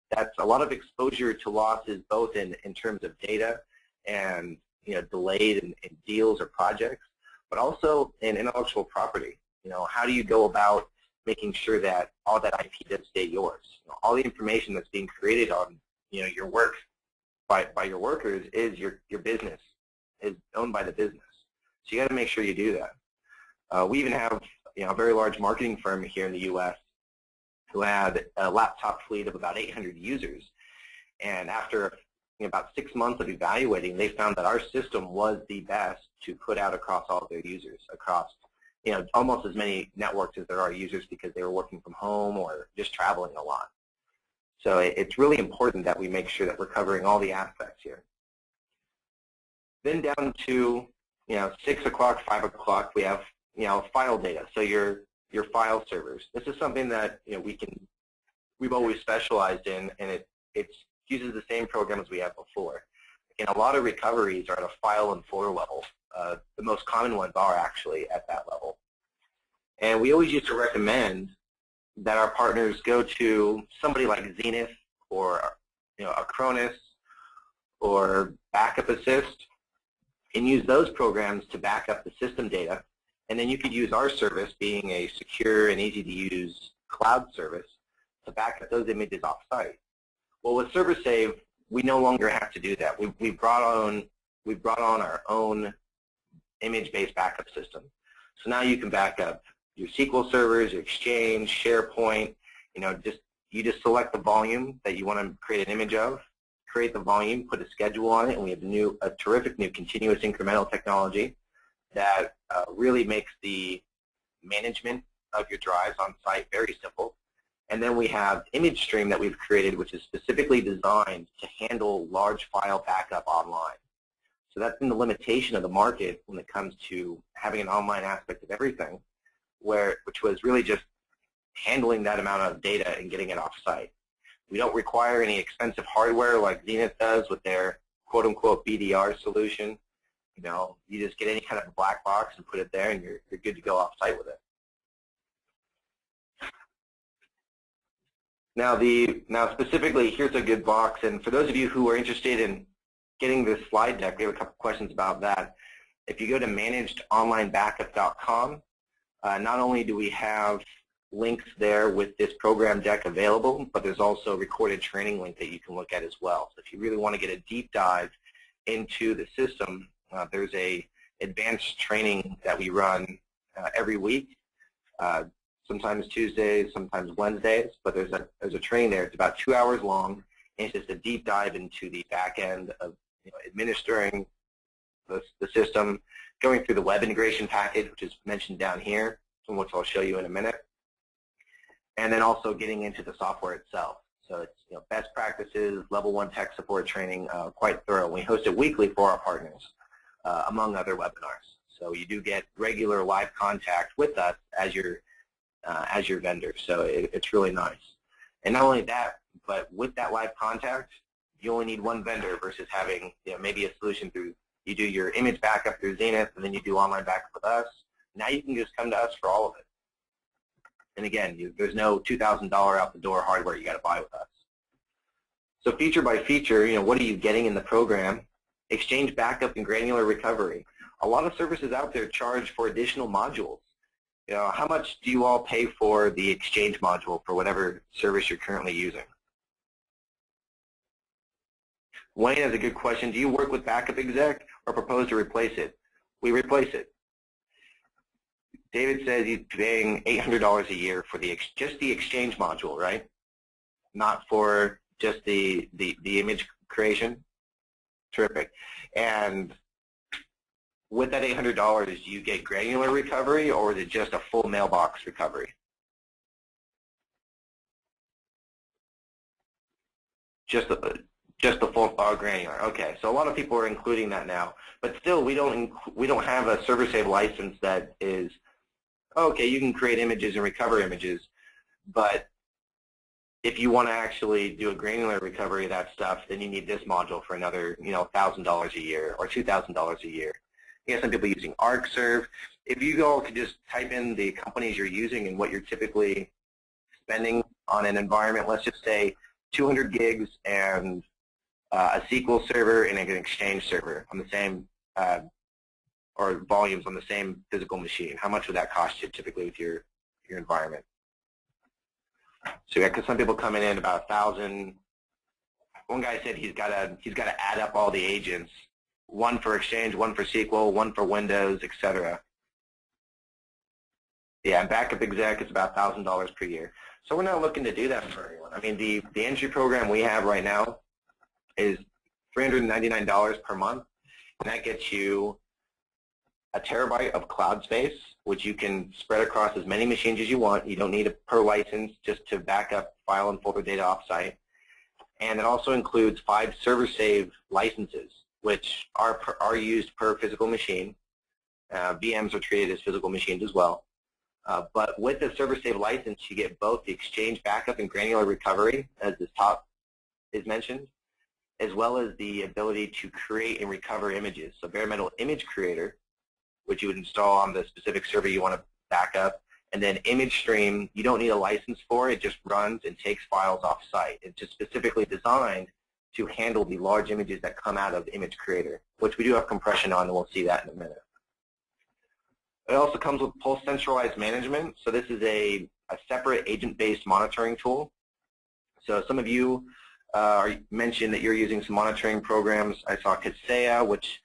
that's a lot of exposure to losses, both in terms of data and delayed in deals or projects, but also in intellectual property. How do you go about making sure that all that IP does stay yours? All the information that's being created on your work by your workers is your business, is owned by the business. So you got to make sure you do that. We even have a very large marketing firm here in the U.S. who had a laptop fleet of about 800 users, and after about 6 months of evaluating, they found that our system was the best to put out across all of their users, across almost as many networks as there are users, because they were working from home or just traveling a lot. So it's really important that we make sure that we're covering all the aspects here. Then down to 6 o'clock, 5 o'clock, we have file data. So your file servers. This is something that we've always specialized in, and it uses the same program as we had before. And a lot of recoveries are at a file and folder level. The most common ones are actually at that level. And we always used to recommend that our partners go to somebody like Zenith or Acronis or Backup Assist and use those programs to back up the system data. And then you could use our service, being a secure and easy to use cloud service, to back up those images off-site. Well, with ServerSave, we no longer have to do that. We brought on our own image-based backup system. So now you can back up your SQL servers, your Exchange, SharePoint. You just select the volume that you want to create an image of, create the volume, put a schedule on it, and we have a terrific new continuous incremental technology that really makes the management of your drives on site very simple. And then we have ImageStream that we've created, which is specifically designed to handle large file backup online. So that's been the limitation of the market when it comes to having an online aspect of everything, which was really just handling that amount of data and getting it off-site. We don't require any expensive hardware like Zenith does with their quote-unquote BDR solution. You just get any kind of black box and put it there, and you're good to go off-site with it. Now specifically, here's a good box, and for those of you who are interested in getting this slide deck, we have a couple questions about that. If you go to managedonlinebackup.com, not only do we have links there with this program deck available, but there's also a recorded training link that you can look at as well. So if you really want to get a deep dive into the system, there's a advanced training that we run every week. Sometimes Tuesdays, sometimes Wednesdays, but there's a training there. It's about 2 hours long, and it's just a deep dive into the back end of administering the system, going through the web integration package, which is mentioned down here, which I'll show you in a minute, and then also getting into the software itself. So it's best practices, level 1 tech support training, quite thorough. We host it weekly for our partners, among other webinars. So you do get regular live contact with us as your vendor. So it's really nice. And not only that, but with that live contact, you only need one vendor versus having maybe a solution through, you do your image backup through Zenith, and then you do online backup with us. Now you can just come to us for all of it. And again, there's no $2,000 out the door hardware you got to buy with us. So feature by feature, what are you getting in the program? Exchange backup and granular recovery. A lot of services out there charge for additional modules. How much do you all pay for the Exchange module for whatever service you're currently using? Wayne has a good question. Do you work with Backup Exec or propose to replace it? We replace it. David says he's paying $800 a year for just the Exchange module, right? Not for just the image creation. Terrific. And with that $800, do you get granular recovery, or is it just a full mailbox recovery? Just the full granular. Okay, so a lot of people are including that now, but still, we don't have a ServerSave license that is, okay, you can create images and recover images, but if you want to actually do a granular recovery of that stuff, then you need this module for another, $1,000 a year or $2,000 a year. You have some people using ArcServe. If you all could just type in the companies you're using and what you're typically spending on an environment, let's just say 200 gigs and a SQL server and an Exchange server on the same, or volumes on the same physical machine. How much would that cost you typically with your environment? So yeah, because some people come in about 1,000. One guy said he's got to add up all the agents, one for Exchange, one for SQL, one for Windows, etc. Yeah, and Backup Exec is about $1,000 per year. So we're not looking to do that for anyone. I mean, the entry program we have right now is $399 per month, and that gets you a terabyte of cloud space, which you can spread across as many machines as you want. You don't need a per license just to back up file and folder data offsite. And it also includes 5 server save licenses, which are used per physical machine. VMs are treated as physical machines as well. But with the server save license, you get both the Exchange backup and granular recovery, as this top is mentioned, as well as the ability to create and recover images. So Bare Metal Image Creator, which you would install on the specific server you want to back up, and then Image Stream, you don't need a license for it. It just runs and takes files off site. It's just specifically designed to handle the large images that come out of Image Creator, which we do have compression on, and we'll see that in a minute. It also comes with Pulse Centralized Management. So this is a separate agent-based monitoring tool. So some of you mentioned that you're using some monitoring programs. I saw Kaseya, which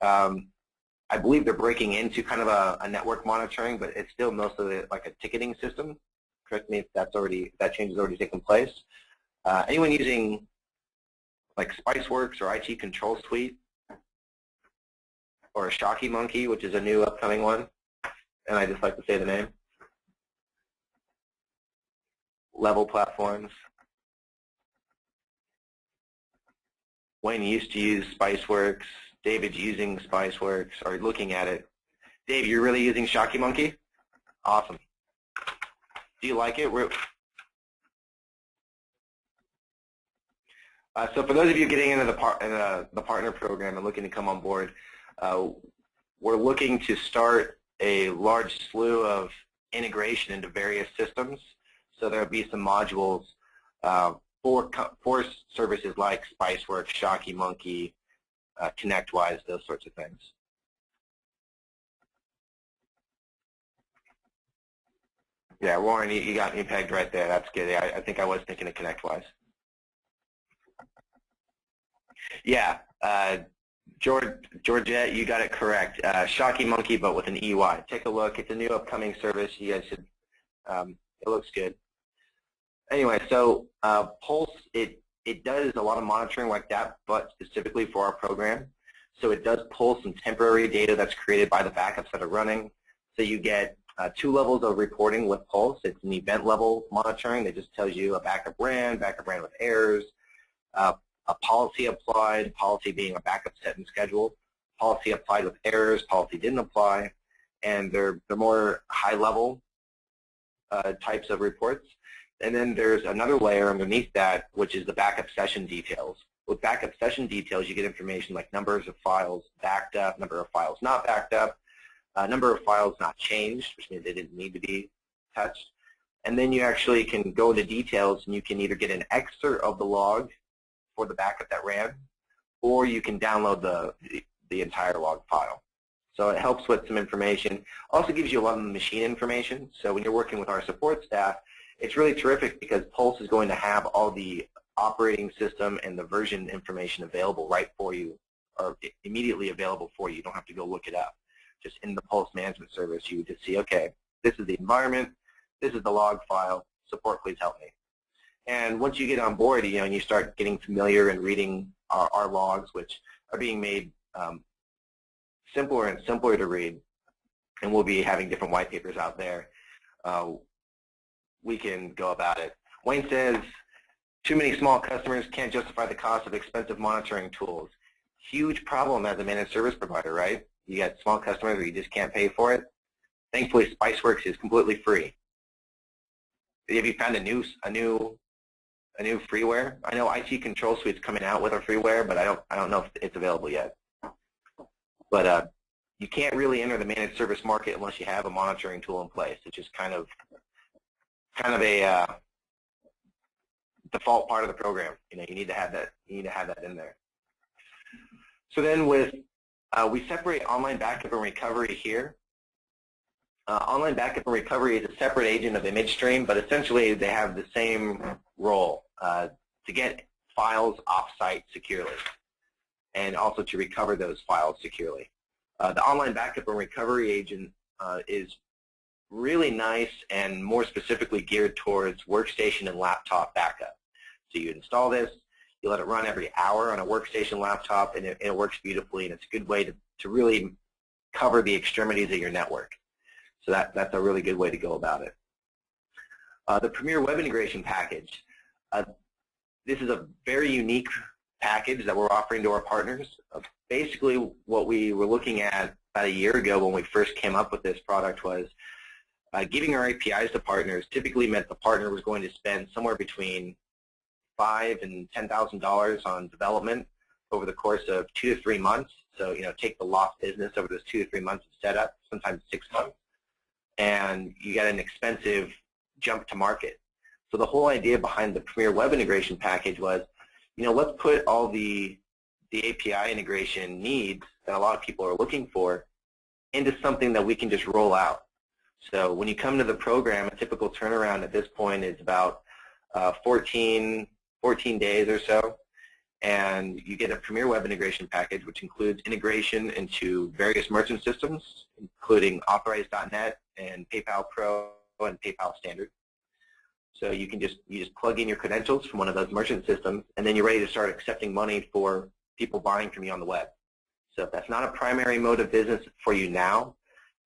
I believe they're breaking into kind of a network monitoring, but it's still mostly like a ticketing system. Correct me if that change has already taken place. Anyone using like Spiceworks or IT Control Suite or ShockeyMonkey, which is a new upcoming one, and I just like to say the name. Level platforms. Wayne used to use Spiceworks. David's using Spiceworks or looking at it. Dave, you're really using ShockeyMonkey? Awesome. Do you like it? So for those of you getting into the partner program and looking to come on board, we're looking to start a large slew of integration into various systems. So there'll be some modules for services like Spiceworks, ShockeyMonkey, ConnectWise, those sorts of things. Yeah, Warren, you got me pegged right there. That's good. I think I was thinking of ConnectWise. Yeah, Georgette, you got it correct. ShockeyMonkey, but with an EY. Take a look. It's a new upcoming service. You guys should. It looks good. Anyway, so Pulse, it does a lot of monitoring like that, but specifically for our program. So it does pull some temporary data that's created by the backups that are running. So you get 2 levels of reporting with Pulse. It's an event level monitoring that just tells you a backup ran with errors, a policy applied, policy being a backup set and scheduled, policy applied with errors, policy didn't apply, and they're more high level types of reports. And then there's another layer underneath that, which is the backup session details. With backup session details, you get information like numbers of files backed up, number of files not backed up, number of files not changed, which means they didn't need to be touched. And then you actually can go into details, and you can either get an excerpt of the log for the backup that ran, or you can download the entire log file. So it helps with some information. Also gives you a lot of machine information. So when you're working with our support staff, it's really terrific because Pulse is going to have all the operating system and the version information available right for you, or immediately available for you. You don't have to go look it up. Just in the Pulse management service, you would just see, okay, this is the environment, this is the log file, support please help me. And once you get on board, and you start getting familiar and reading our logs, which are being made simpler and simpler to read, and we'll be having different white papers out there, we can go about it. Wayne says, too many small customers can't justify the cost of expensive monitoring tools. Huge problem as a managed service provider, right? You got small customers where you just can't pay for it. Thankfully, Spiceworks is completely free. Have you found a new freeware? I know IT Control Suite's coming out with a freeware, but I don't know if it's available yet. But you can't really enter the managed service market unless you have a monitoring tool in place. It's just kind of a default part of the program. You know, you need to have that. You need to have that in there. So then with we separate online backup and recovery here. Online backup and recovery is a separate agent of ImageStream, but essentially they have the same role to get files off-site securely and also to recover those files securely. The online backup and recovery agent is really nice and more specifically geared towards workstation and laptop backup. So you install this, you let it run every hour on a workstation laptop, and it works beautifully, and it's a good way to really cover the extremities of your network. So that's a really good way to go about it. The Premier Web Integration Package. This is a very unique package that we're offering to our partners. Basically, what we were looking at about a year ago when we first came up with this product was giving our APIs to partners typically meant the partner was going to spend somewhere between $5,000 and $10,000 on development over the course of 2 to 3 months. So, you know, take the lost business over those 2 to 3 months of setup, sometimes 6 months, and you get an expensive jump to market. So the whole idea behind the Premier Web Integration Package was, you know, let's put all the API integration needs that a lot of people are looking for into something that we can just roll out. So when you come to the program, a typical turnaround at this point is about 14 days or so, and you get a Premier Web Integration Package, which includes integration into various merchant systems, including Authorize.net and PayPal Pro and PayPal Standard. So you just plug in your credentials from one of those merchant systems, and then you're ready to start accepting money for people buying from you on the web. So if that's not a primary mode of business for you now,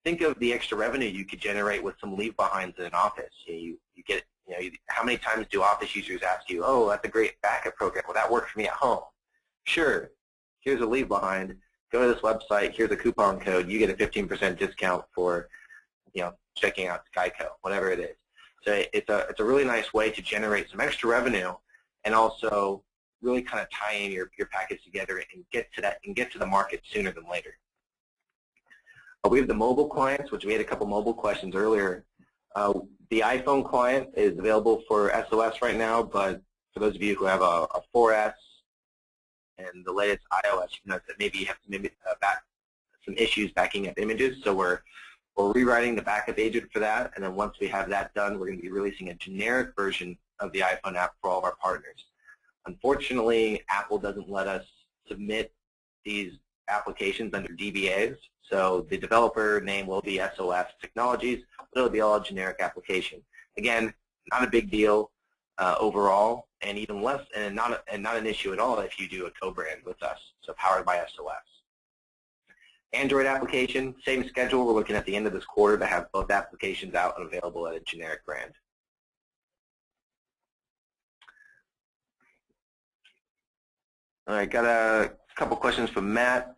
think of the extra revenue you could generate with some leave behinds in an office. You get, you know, how many times do office users ask you, oh, that's a great backup program, will that work for me at home? Sure, here's a leave behind, go to this website, here's a coupon code, you get a 15% discount for, you know, checking out Geico, whatever it is. So it's a really nice way to generate some extra revenue and also really kind of tie in your package together and get to the market sooner than later. We have the mobile clients, which we had a couple mobile questions earlier. The iPhone client is available for SOS right now, but for those of you who have a 4S and the latest iOS, you know that maybe you have some issues backing up images. So we're rewriting the backup agent for that, and then once we have that done, we're going to be releasing a generic version of the iPhone app for all of our partners. Unfortunately, Apple doesn't let us submit these applications under DBAs, so the developer name will be SOS Technologies, but it'll be all a generic application. Again, not a big deal overall, and even less, and not an issue at all if you do a co-brand with us, so powered by SOS. Android application, same schedule. We're looking at the end of this quarter to have both applications out and available at a generic brand. All right, got a couple questions from Matt.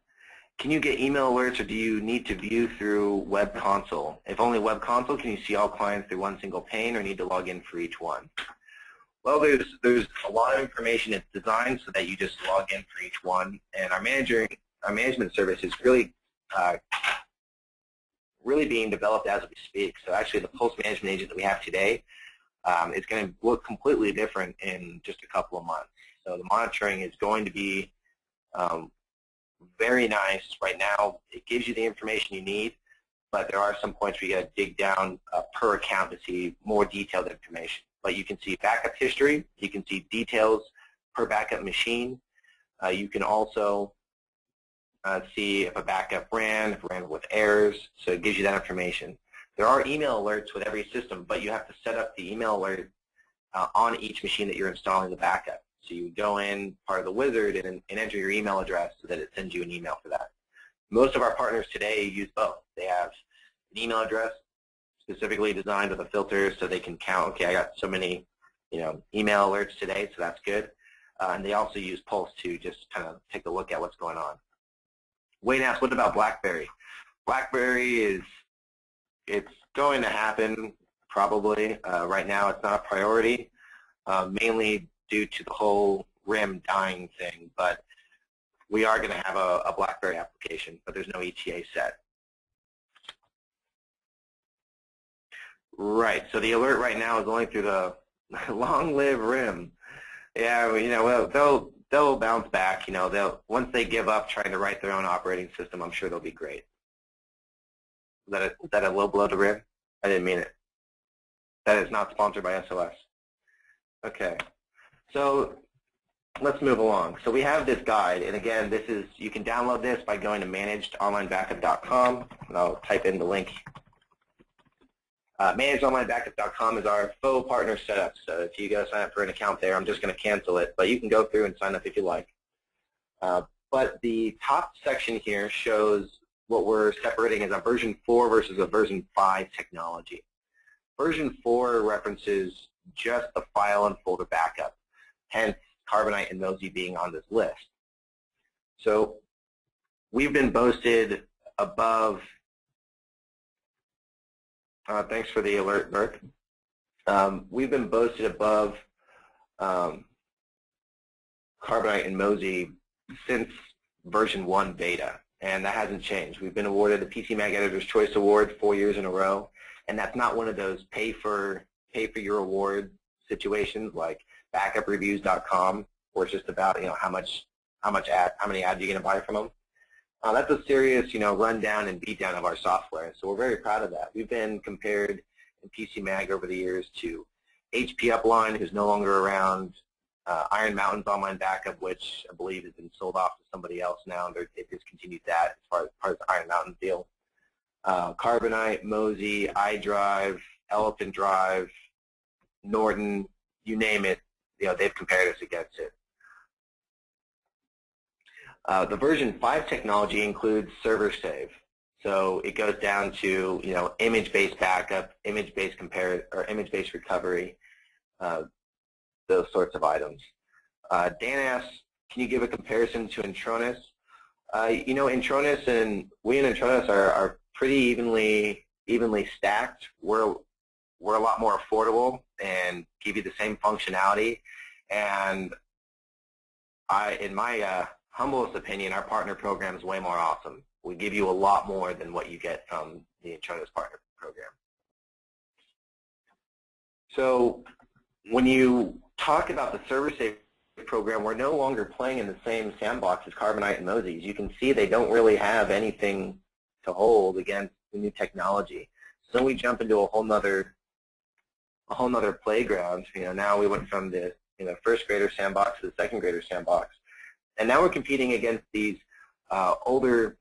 Can you get email alerts, or do you need to view through Web Console? If only Web Console, can you see all clients through one single pane, or need to log in for each one? Well, there's a lot of information. It's designed so that you just log in for each one, and our management service is really being developed as we speak. So actually, the Pulse Management Agent that we have today is going to look completely different in just a couple of months. So the monitoring is going to be very nice. Right now, it gives you the information you need, but there are some points where you got to dig down per account to see more detailed information. But you can see backup history. You can see details per backup machine. You can also see if a backup ran, if it ran with errors, so it gives you that information. There are email alerts with every system, but you have to set up the email alert on each machine that you're installing the backup. So you go in, part of the wizard, and enter your email address so that it sends you an email for that. Most of our partners today use both. They have an email address specifically designed with a filter so they can count, okay, I got so many email alerts today, so that's good. And they also use Pulse to just kind of take a look at what's going on. Wayne asked, what about BlackBerry? BlackBerry it's going to happen probably. Right now it's not a priority, mainly due to the whole RIM dying thing, but we are going to have a BlackBerry application, but there's no ETA set. Right, so the alert right now is only through the long live RIM. Yeah, well, they'll bounce back. They'll once they give up trying to write their own operating system, I'm sure they'll be great. Is that a low blow to Rim? I didn't mean it. That is not sponsored by SOS. Okay, so let's move along. So we have this guide, and again, you can download this by going to managedonlinebackup.com, and I'll type in the link. Managedonlinebackup.com is our faux partner setup. So if you go sign up for an account there, I'm just going to cancel it, but you can go through and sign up if you like. But the top section here shows what we're separating as a version 4 versus a version 5 technology. Version 4 references just the file and folder backup, hence Carbonite and Mozy being on this list. So we've been boasted above, thanks for the alert, Burke. We've been boasted above Carbonite and Mozy since version 1 beta, and that hasn't changed. We've been awarded the PCMag Editor's Choice Award 4 years in a row, and that's not one of those pay for your award situations like backupreviews.com, where it's just about how many ads you're going to buy from them. That's a serious rundown and beatdown of our software. So we're very proud of that. We've been compared in PCMag over the years to HP Upline, who's no longer around, Iron Mountain's online backup, which I believe has been sold off to somebody else now. They've discontinued that as part of the Iron Mountain deal. Carbonite, Mozy, iDrive, Elephant Drive, Norton, you name it, they've compared us against it. The version 5 technology includes server save. So it goes down to image-based backup, image-based image-based recovery, those sorts of items. Dan asks, can you give a comparison to Intronis? Intronis and Intronis are pretty evenly stacked. We're a lot more affordable and give you the same functionality. And in my humblest opinion, our partner program is way more awesome. We give you a lot more than what you get from the Intronis partner program. So when you talk about the server save program, we're no longer playing in the same sandbox as Carbonite and Mozy. As you can see, they don't really have anything to hold against the new technology. So we jump into a whole nother playground. Now we went from the first grader sandbox to the second grader sandbox, and now we're competing against these older,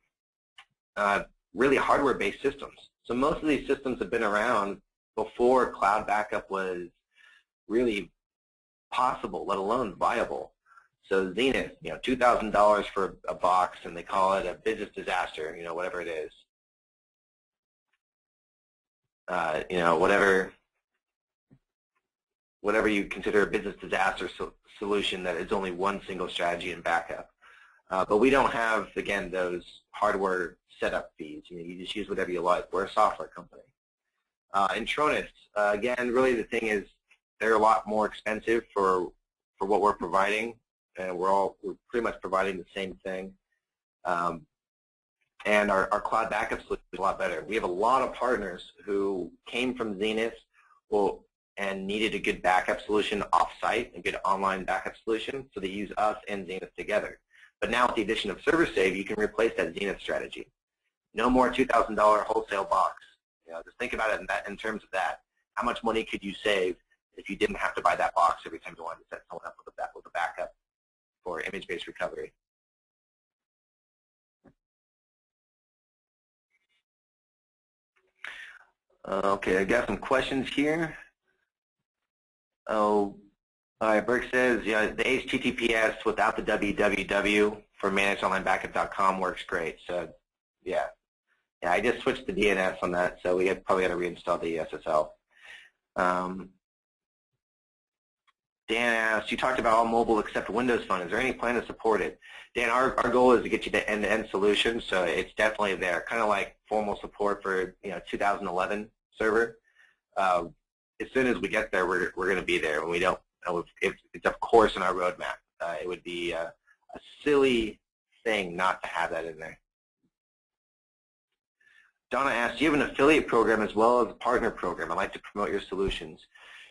really hardware-based systems. So most of these systems have been around before cloud backup was really possible, let alone viable. So Zenith, $2,000 for a box, and they call it a business disaster, whatever it is. Whatever you consider a business disaster solution that is only one single strategy in backup. But we don't have, again, those hardware setup fees. You just use whatever you like. We're a software company. Intronis, again, really the thing is they're a lot more expensive for what we're providing, and we're pretty much providing the same thing. And our cloud backup solution is a lot better. We have a lot of partners who came from Zenith and needed a good backup solution off-site, a good online backup solution, so they use us and Zenith together. But now with the addition of Server Save, you can replace that Zenith strategy. No more $2,000 wholesale box. Just think about it in terms of that. How much money could you save if you didn't have to buy that box every time you wanted to set someone up with a backup for image-based recovery? Okay, I got some questions here. Oh, all right, Burke says, the HTTPS without the www for managedonlinebackup.com works great. So, yeah, I just switched the DNS on that, so we probably got to reinstall the SSL. Dan asked, you talked about all mobile except Windows Phone. Is there any plan to support it? Dan, our goal is to get you to end-to-end solution, so it's definitely there. Kind of like formal support for 2011 server. As soon as we get there, we're going to be there. When we don't, it's of course in our roadmap. It would be a silly thing not to have that in there. Donna asked, do you have an affiliate program as well as a partner program? I'd like to promote your solutions.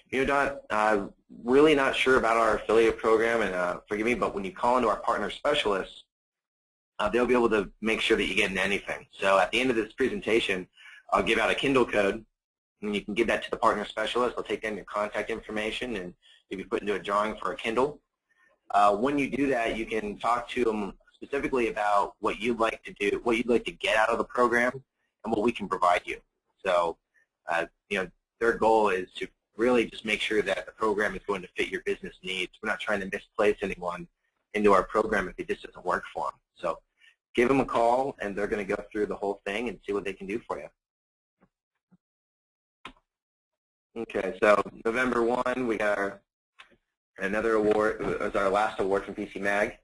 You know, Don, really not sure about our affiliate program, and forgive me, but when you call into our partner specialists, they'll be able to make sure that you get into anything. So at the end of this presentation, I'll give out a Kindle code, and you can give that to the partner specialist. They'll take down your contact information, and you'll be put into a drawing for a Kindle. When you do that, you can talk to them specifically about what you'd like to do, what you'd like to get out of the program, and what we can provide you. So, you know, their goal is to really just make sure that the program is going to fit your business needs. We're not trying to misplace anyone into our program if it just doesn't work for them. So give them a call, and they're going to go through the whole thing and see what they can do for you. Okay, so November 1, we got another award. It was our last award from PC Mag.